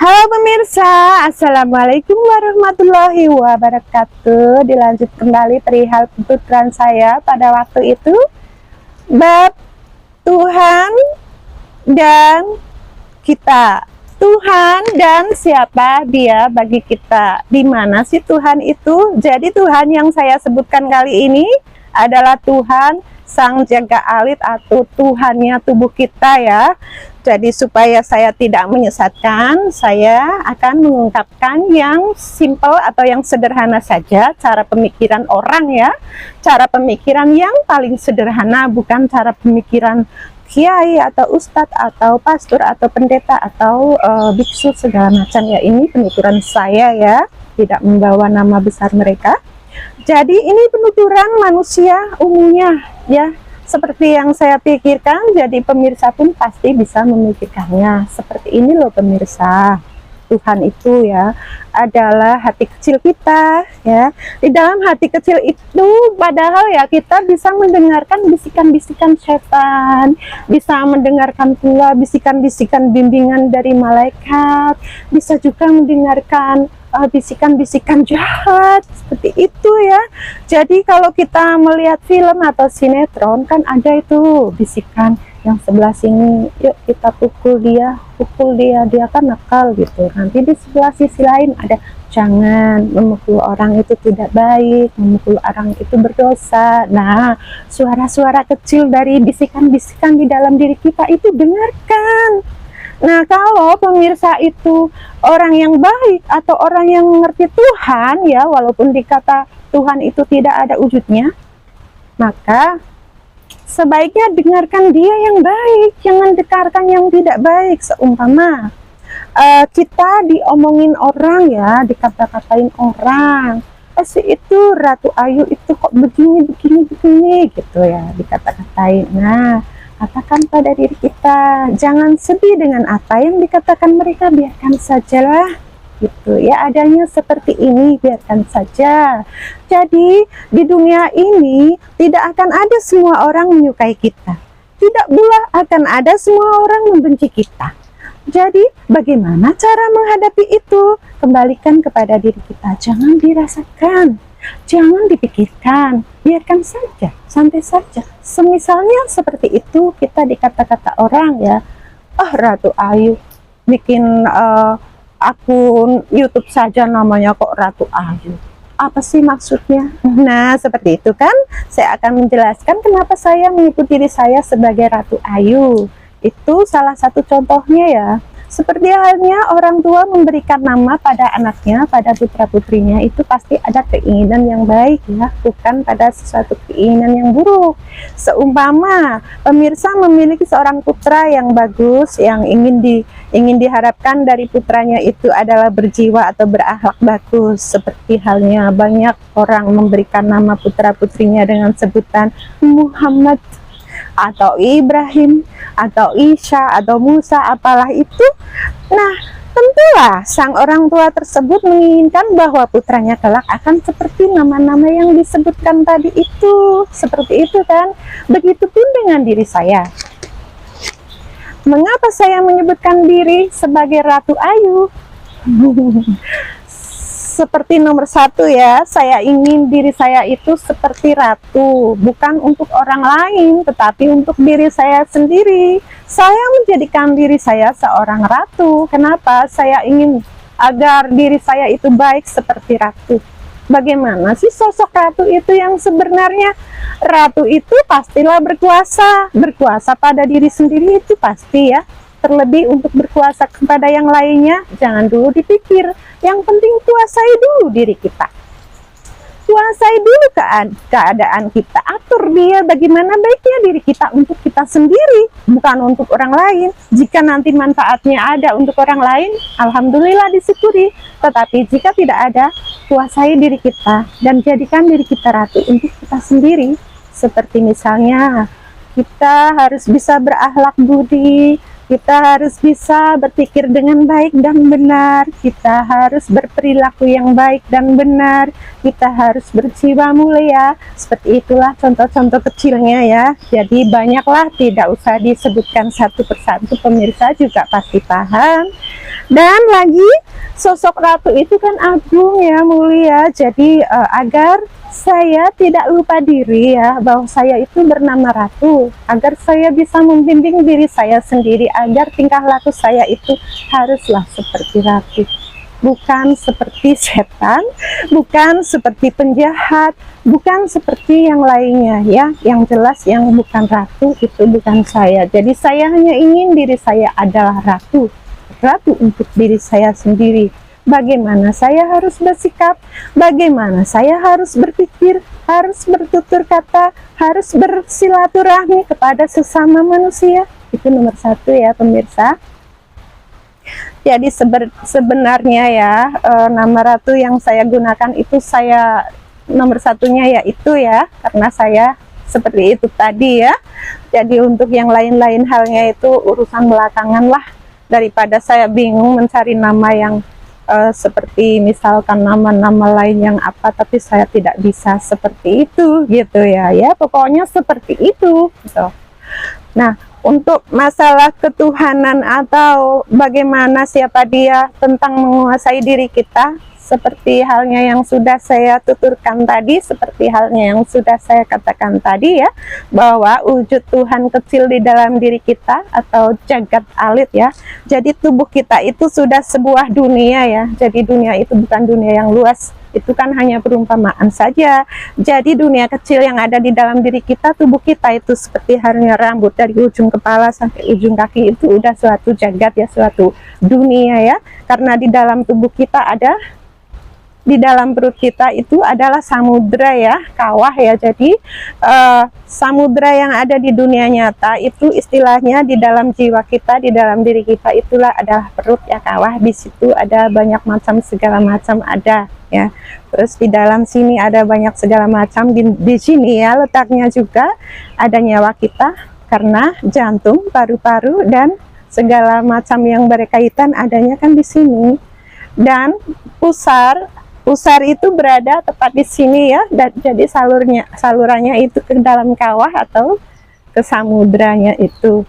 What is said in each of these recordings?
Halo pemirsa, Assalamualaikum warahmatullahi wabarakatuh. Dilanjut kembali perihal penuturan saya pada waktu itu, bab Tuhan dan kita. Tuhan dan siapa dia bagi kita. Di mana sih Tuhan itu? Jadi Tuhan yang saya sebutkan kali ini adalah Tuhan Sang Jaga Alit atau Tuhannya tubuh kita ya. Jadi supaya saya tidak menyesatkan, saya akan mengungkapkan yang simple atau yang sederhana saja, cara pemikiran orang ya. Cara pemikiran yang paling sederhana, bukan cara pemikiran kiai atau ustadz atau pastor atau pendeta atau biksu segala macam ya. Ini penuturan saya ya, tidak membawa nama besar mereka. Jadi ini penuturan manusia umumnya ya, seperti yang saya pikirkan. Jadi pemirsa pun pasti bisa memikirkannya. Seperti ini loh pemirsa, Tuhan itu ya adalah hati kecil kita ya. Di dalam hati kecil itu padahal ya kita bisa mendengarkan bisikan-bisikan setan, bisa mendengarkan pula bisikan-bisikan bimbingan dari malaikat, bisa juga mendengarkan bisikan-bisikan jahat seperti itu ya. Jadi kalau kita melihat film atau sinetron kan ada itu bisikan yang sebelah sini, yuk kita pukul dia, dia kan nakal gitu. Nanti di sebelah sisi lain ada, jangan, memukul orang itu tidak baik, memukul orang itu berdosa. Nah, suara-suara kecil dari bisikan-bisikan di dalam diri kita itu dengarkan. Nah, kalau pemirsa itu orang yang baik atau orang yang mengerti Tuhan ya, walaupun dikata Tuhan itu tidak ada wujudnya, maka sebaiknya dengarkan dia yang baik, jangan dengarkan yang tidak baik. Seumpama kita diomongin orang ya, dikata-katain orang, si itu Ratu Ayu itu kok begini gitu ya, dikata-katain. Nah, katakan pada diri kita, jangan sedih dengan apa yang dikatakan mereka, biarkan sajalah gitu ya, adanya seperti ini, biarkan saja. Jadi di dunia ini tidak akan ada semua orang menyukai kita, tidak pula akan ada semua orang membenci kita. Jadi bagaimana cara menghadapi itu? Kembalikan kepada diri kita, jangan dirasakan, jangan dipikirkan, biarkan saja, santai saja. Semisalnya seperti itu, kita dikata-kata orang ya, Ratu Ayu bikin akun YouTube saja namanya kok Ratu Ayu, apa sih maksudnya? Nah seperti itu kan, saya akan menjelaskan kenapa saya menyebut diri saya sebagai Ratu Ayu. Itu salah satu contohnya ya. Seperti halnya orang tua memberikan nama pada anaknya, pada putra-putrinya, itu pasti ada keinginan yang baik ya, bukan pada sesuatu keinginan yang buruk. Seumpama pemirsa memiliki seorang putra yang bagus, yang ingin diharapkan dari putranya itu adalah berjiwa atau berakhlak bagus. Seperti halnya banyak orang memberikan nama putra-putrinya dengan sebutan Muhammad atau Ibrahim atau Isya atau Musa, apalah itu. Nah tentulah sang orang tua tersebut menginginkan bahwa putranya kelak akan seperti nama-nama yang disebutkan tadi itu. Seperti itu kan. Begitupun dengan diri saya. Mengapa saya menyebutkan diri sebagai Ratu Ayu? Seperti nomor satu ya, saya ingin diri saya itu seperti ratu, bukan untuk orang lain, tetapi untuk diri saya sendiri. Saya menjadikan diri saya seorang ratu. Kenapa? Saya ingin agar diri saya itu baik seperti ratu. Bagaimana sih sosok ratu itu yang sebenarnya? Ratu itu pastilah berkuasa, berkuasa pada diri sendiri itu pasti ya. Terlebih untuk berkuasa kepada yang lainnya, jangan dulu dipikir. Yang penting kuasai dulu diri kita. Kuasai dulu keadaan kita. Atur dia bagaimana baiknya diri kita untuk kita sendiri, bukan untuk orang lain. Jika nanti manfaatnya ada untuk orang lain, alhamdulillah disyukuri. Tetapi jika tidak ada, kuasai diri kita dan jadikan diri kita ratu untuk kita sendiri. Seperti misalnya, kita harus bisa berakhlak budi, kita harus bisa berpikir dengan baik dan benar, kita harus berperilaku yang baik dan benar, kita harus berjiwa mulia. Seperti itulah contoh-contoh kecilnya ya. Jadi banyaklah, tidak usah disebutkan satu persatu, pemirsa juga pasti paham. Dan lagi sosok ratu itu kan agung ya, mulia. Jadi agar saya tidak lupa diri ya, bahwa saya itu bernama ratu, agar saya bisa membimbing diri saya sendiri agar tingkah laku saya itu haruslah seperti ratu, bukan seperti setan, bukan seperti penjahat, bukan seperti yang lainnya ya. Yang jelas yang bukan ratu itu bukan saya. Jadi saya hanya ingin diri saya adalah ratu untuk diri saya sendiri. Bagaimana saya harus bersikap, bagaimana saya harus berpikir, harus bertutur kata, harus bersilaturahmi kepada sesama manusia. Itu nomor satu ya pemirsa. Jadi sebenarnya ya, nama ratu yang saya gunakan itu saya nomor satunya yaitu ya, karena saya seperti itu tadi ya. Jadi untuk yang lain-lain halnya itu urusan belakangan lah, daripada saya bingung mencari nama yang seperti misalkan nama-nama lain yang apa, tapi saya tidak bisa seperti itu gitu ya. Ya pokoknya seperti itu gitu. Nah, untuk masalah ketuhanan atau bagaimana siapa dia tentang menguasai diri kita, seperti halnya yang sudah saya tuturkan tadi, seperti halnya yang sudah saya katakan tadi ya, bahwa wujud Tuhan kecil di dalam diri kita atau jagat alit ya. Jadi tubuh kita itu sudah sebuah dunia ya. Jadi dunia itu bukan dunia yang luas, itu kan hanya perumpamaan saja. Jadi dunia kecil yang ada di dalam diri kita, tubuh kita itu seperti halnya rambut, dari ujung kepala sampai ujung kaki itu udah suatu jagat ya, suatu dunia ya. Karena di dalam tubuh kita ada, di dalam perut kita itu adalah samudra ya, kawah ya. Jadi samudra yang ada di dunia nyata itu istilahnya di dalam jiwa kita, di dalam diri kita itulah adalah perut ya, kawah. Di situ ada banyak macam, segala macam ada ya. Terus di dalam sini ada banyak segala macam, di sini ya letaknya juga ada nyawa kita, karena jantung, paru-paru dan segala macam yang berkaitan adanya kan di sini. Dan pusar itu berada tepat di sini ya, dan jadi salurannya itu ke dalam kawah atau ke samudranya itu.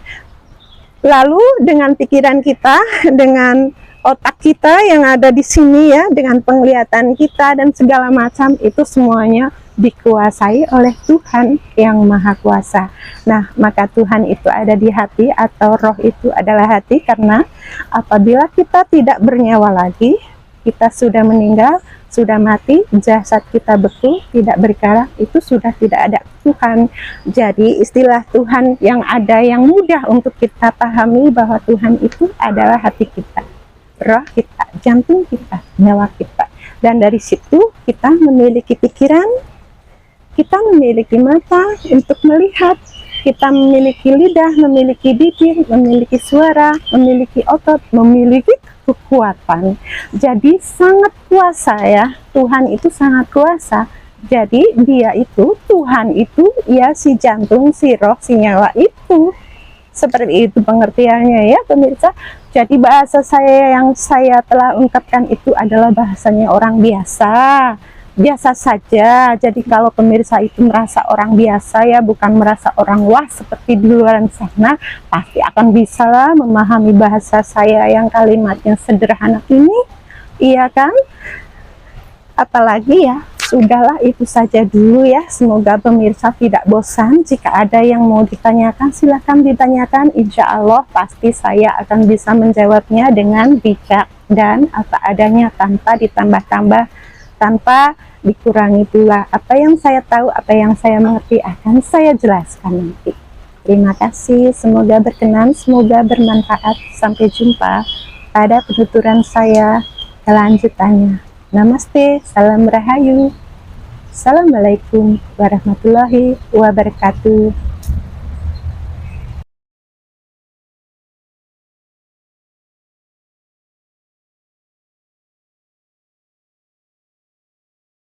Lalu dengan pikiran kita, dengan otak kita yang ada di sini ya, dengan penglihatan kita dan segala macam, itu semuanya dikuasai oleh Tuhan yang Maha Kuasa. Nah, maka Tuhan itu ada di hati, atau roh itu adalah hati, karena apabila kita tidak bernyawa lagi, kita sudah meninggal, sudah mati, jasad kita beku, tidak berkarat, itu sudah tidak ada Tuhan. Jadi istilah Tuhan yang ada, yang mudah untuk kita pahami, bahwa Tuhan itu adalah hati kita, roh kita, jantung kita, nyawa kita. Dan dari situ kita memiliki pikiran, kita memiliki mata untuk melihat, kita memiliki lidah, memiliki bibir, memiliki suara, memiliki otot, memiliki kekuatan. Jadi sangat kuasa ya, Tuhan itu sangat kuasa. Jadi dia itu, Tuhan itu ya, si jantung, si roh, si nyawa itu. Seperti itu pengertiannya ya pemirsa. Jadi bahasa saya yang saya telah ungkapkan itu adalah bahasanya orang biasa, biasa saja. Jadi kalau pemirsa itu merasa orang biasa ya, bukan merasa orang wah seperti di luar sana, pasti akan bisa lah memahami bahasa saya yang kalimatnya sederhana ini, iya kan? Apalagi ya, sudahlah itu saja dulu ya. Semoga pemirsa tidak bosan. Jika ada yang mau ditanyakan, silahkan ditanyakan. Insya Allah pasti saya akan bisa menjawabnya dengan bijak dan apa adanya, tanpa ditambah-tambah, tanpa dikurangi pula. Apa yang saya tahu, apa yang saya mengerti akan saya jelaskan nanti. Terima kasih, semoga berkenan, semoga bermanfaat. Sampai jumpa pada penuturan saya kelanjutannya. Namaste, salam rahayu. Assalamualaikum warahmatullahi wabarakatuh.